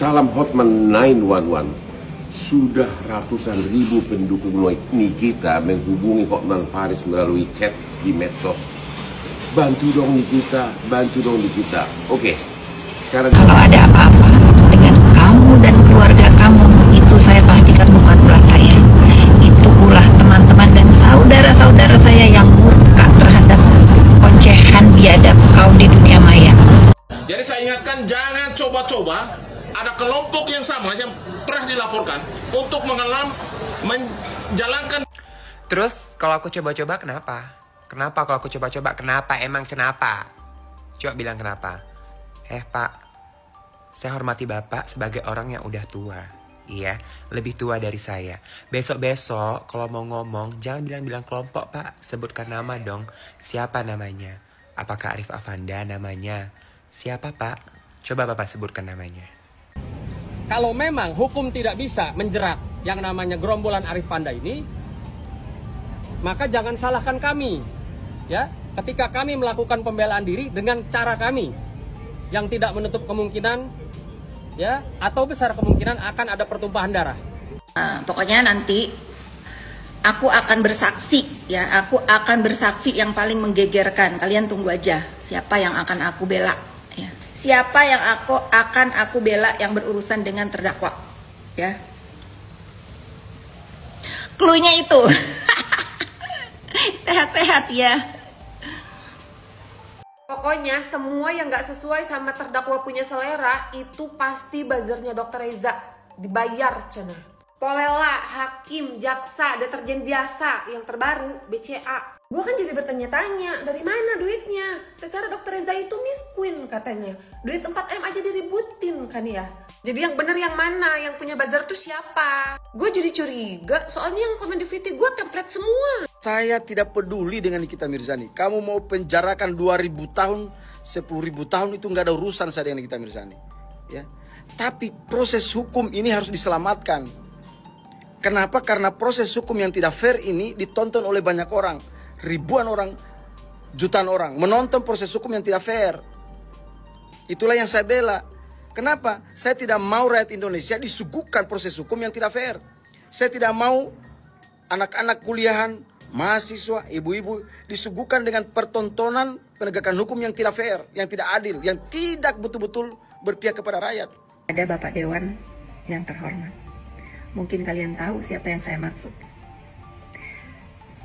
Salam Hotman 911. Sudah ratusan ribu pendukung Nikita menghubungi Hotman Paris melalui chat di medsos. Bantu dong Nikita, bantu dong Nikita. Oke, sekarang kalau ada apa-apa dengan kamu dan keluarga kamu, itu saya pastikan bukan ulah saya. Itu ulah teman-teman dan saudara-saudara saya yang murka terhadap ocehan biadab kaum di dunia maya. Jadi saya ingatkan, jangan coba-coba ada kelompok yang sama yang pernah dilaporkan untuk menjalankan. Terus kalau aku coba-coba kenapa? Kenapa kalau aku coba-coba? Kenapa? Emang kenapa? Coba bilang kenapa. Pak, saya hormati Bapak sebagai orang yang udah tua. Iya, lebih tua dari saya. Besok-besok kalau mau ngomong, jangan bilang-bilang kelompok, Pak. Sebutkan nama dong. Siapa namanya? Apakah Arif Afanda namanya? Siapa, Pak? Coba Bapak sebutkan namanya. Kalau memang hukum tidak bisa menjerat yang namanya gerombolan Arif Panda ini, maka jangan salahkan kami. Ya, ketika kami melakukan pembelaan diri dengan cara kami yang tidak menutup kemungkinan, ya, atau besar kemungkinan akan ada pertumpahan darah. Pokoknya nanti aku akan bersaksi, ya, aku akan bersaksi yang paling menggegerkan. Kalian tunggu aja siapa yang akan aku bela, ya. Siapa yang akan aku bela yang berurusan dengan terdakwa, ya. Cluenya itu. Sehat-sehat ya. Pokoknya semua yang nggak sesuai sama terdakwa punya selera itu pasti buzzernya Dr. Reza dibayar cina. Polela, hakim, jaksa, deterjen biasa yang terbaru BCA. Gue kan jadi bertanya-tanya dari mana duitnya. Secara Dr. Reza itu miskin katanya. Duit 4M aja diributin kan ya. Jadi yang bener yang mana? Yang punya buzzer tuh siapa? Gue jadi curiga soalnya yang komen di VT gue template semua. Saya tidak peduli dengan Nikita Mirzani. Kamu mau penjarakan 2000 tahun, 10.000 tahun, itu nggak ada urusan saya dengan Nikita Mirzani, ya. Tapi proses hukum ini harus diselamatkan. Kenapa? Karena proses hukum yang tidak fair ini ditonton oleh banyak orang, ribuan orang, jutaan orang menonton proses hukum yang tidak fair. Itulah yang saya bela. Kenapa? Saya tidak mau rakyat Indonesia disuguhkan proses hukum yang tidak fair. Saya tidak mau anak-anak kuliahan, mahasiswa, ibu-ibu disuguhkan dengan pertontonan penegakan hukum yang tidak fair, yang tidak adil, yang tidak betul-betul berpihak kepada rakyat. Ada Bapak Dewan yang terhormat. Mungkin kalian tahu siapa yang saya maksud.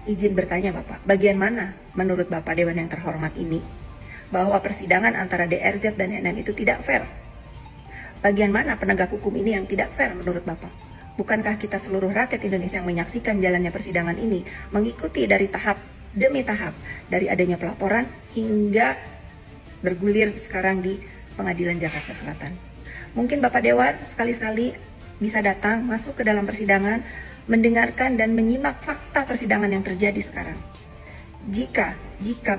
Izin bertanya Bapak, bagian mana menurut Bapak Dewan yang terhormat ini bahwa persidangan antara DRZ dan NN itu tidak fair? Bagian mana penegak hukum ini yang tidak fair menurut Bapak? Bukankah kita seluruh rakyat Indonesia yang menyaksikan jalannya persidangan ini, mengikuti dari tahap demi tahap, dari adanya pelaporan hingga bergulir sekarang di Pengadilan Jakarta Selatan. Mungkin Bapak Dewan sekali-sekali bisa datang, masuk ke dalam persidangan, mendengarkan dan menyimak fakta persidangan yang terjadi sekarang. Jika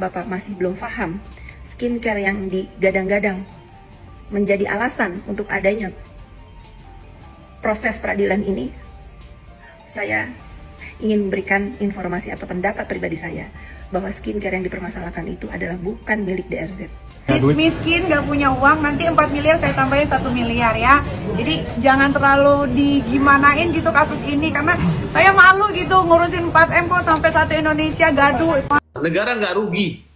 Bapak masih belum paham, skincare yang digadang-gadang menjadi alasan untuk adanya proses peradilan ini, saya ingin memberikan informasi atau pendapat pribadi saya bahwa skincare yang dipermasalahkan itu adalah bukan milik DRZ. Miskin, gak punya uang, nanti 4 miliar saya tambahin 1 miliar ya. Jadi jangan terlalu digimanain gitu kasus ini, karena saya malu gitu ngurusin 4M kok sampai satu Indonesia gaduh. Negara nggak rugi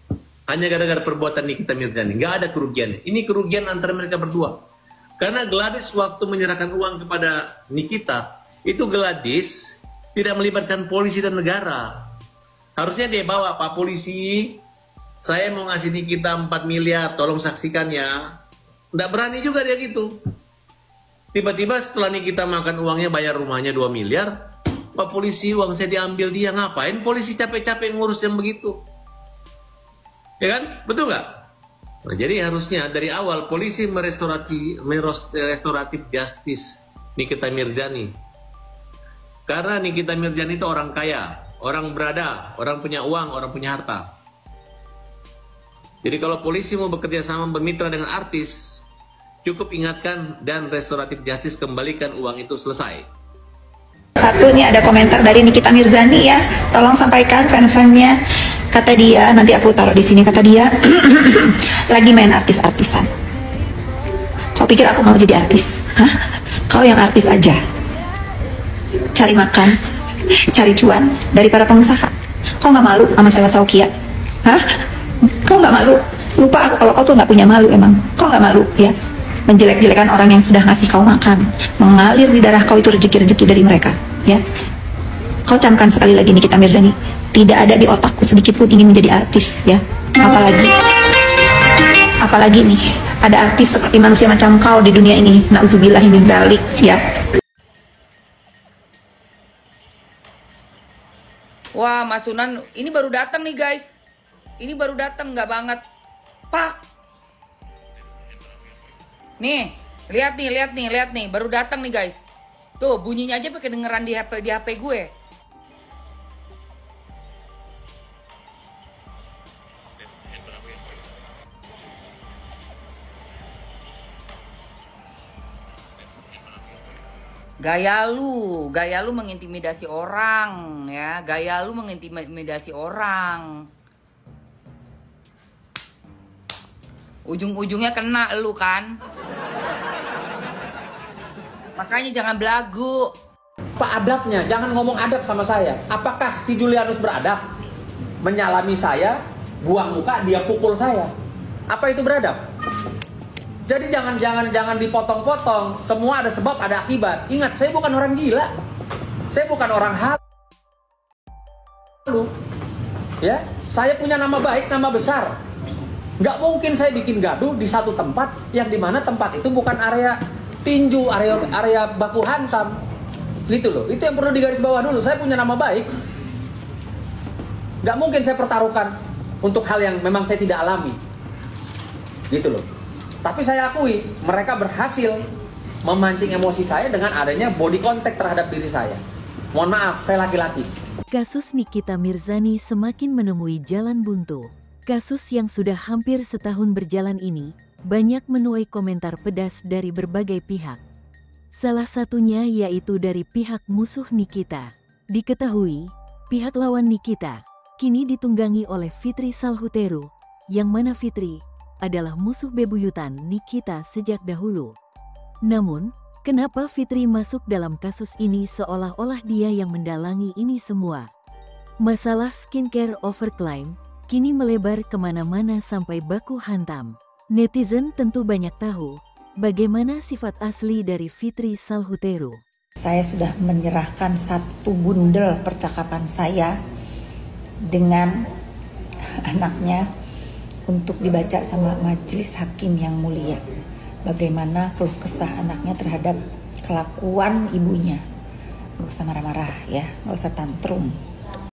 hanya gara-gara perbuatan Nikita Mirzani, nggak ada kerugian. Ini kerugian antara mereka berdua. Karena Gladys waktu menyerahkan uang kepada Nikita, itu Gladys tidak melibatkan polisi dan negara. Harusnya dia bawa, Pak Polisi, saya mau ngasih Nikita 4 miliar, tolong saksikan ya. Nggak berani juga dia gitu. Tiba-tiba setelah Nikita makan uangnya, bayar rumahnya 2 miliar, Pak Polisi, uang saya diambil dia. Ngapain polisi capek-capek ngurus yang begitu? Ya kan? Betul nggak? Nah, jadi harusnya dari awal polisi merestoratif justice Nikita Mirzani. Karena Nikita Mirzani itu orang kaya, orang berada, orang punya uang, orang punya harta. Jadi kalau polisi mau bekerja sama bermitra dengan artis, cukup ingatkan dan restoratif justice kembalikan uang itu, selesai. Satu, ini ada komentar dari Nikita Mirzani ya, tolong sampaikan fan-fannya. Kata dia, nanti aku taruh di sini, kata dia lagi main artis-artisan. pikir aku mau jadi artis? Hah? Kau yang artis aja, cari makan, cari cuan dari para pengusaha. Kau nggak malu sama sewa Saukia? Hah? Kau nggak malu? Lupa aku kalau kau tuh nggak punya malu emang. Kau nggak malu ya? Menjelek-jelekan orang yang sudah ngasih kau makan, mengalir di darah kau itu rezeki-rezeki dari mereka, ya. Kau camkan sekali lagi Nikita Mirzani, tidak ada di otakku sedikit pun ingin menjadi artis, ya. Apalagi nih, ada artis seperti manusia macam kau di dunia ini. Nauzubillahi min dzalik, ya. Wah, Mas Sunan, ini baru datang nih guys. Ini baru datang, nggak banget. Pak. Nih, lihat nih, baru datang nih guys. Tuh, bunyinya aja pakai dengeran di HP gue. Gaya lu mengintimidasi orang, ya. Gaya lu mengintimidasi orang. Ujung-ujungnya kena lu kan. Makanya jangan belagu. Pak adabnya, jangan ngomong adab sama saya. Apakah si Julianus beradab? Menyalami saya, buang muka, dia pukul saya. Apa itu beradab? Jadi jangan dipotong-potong. Semua ada sebab, ada akibat. Ingat, saya bukan orang gila. Saya bukan orang halu. Ya, saya punya nama baik, nama besar. Nggak mungkin saya bikin gaduh di satu tempat yang dimana tempat itu bukan area tinju, area baku hantam. Gitu loh. Itu yang perlu digarisbawah dulu. Saya punya nama baik. Nggak mungkin saya pertaruhkan untuk hal yang memang saya tidak alami. Gitu loh. Tapi saya akui, mereka berhasil memancing emosi saya dengan adanya body contact terhadap diri saya. Mohon maaf, saya laki-laki. Kasus Nikita Mirzani semakin menemui jalan buntu. Kasus yang sudah hampir setahun berjalan ini, banyak menuai komentar pedas dari berbagai pihak. Salah satunya yaitu dari pihak musuh Nikita. Diketahui, pihak lawan Nikita kini ditunggangi oleh Fitri Salhuteru, yang mana Fitri adalah musuh bebuyutan Nikita sejak dahulu. Namun, kenapa Fitri masuk dalam kasus ini seolah-olah dia yang mendalangi ini semua? Masalah skincare overclaim kini melebar kemana-mana sampai baku hantam. Netizen tentu banyak tahu bagaimana sifat asli dari Fitri Salhuteru. Saya sudah menyerahkan satu bundel percakapan saya dengan anaknya untuk dibaca sama majelis hakim yang mulia. Bagaimana keluh kesah anaknya terhadap kelakuan ibunya. Nggak usah marah-marah ya, nggak usah tantrum.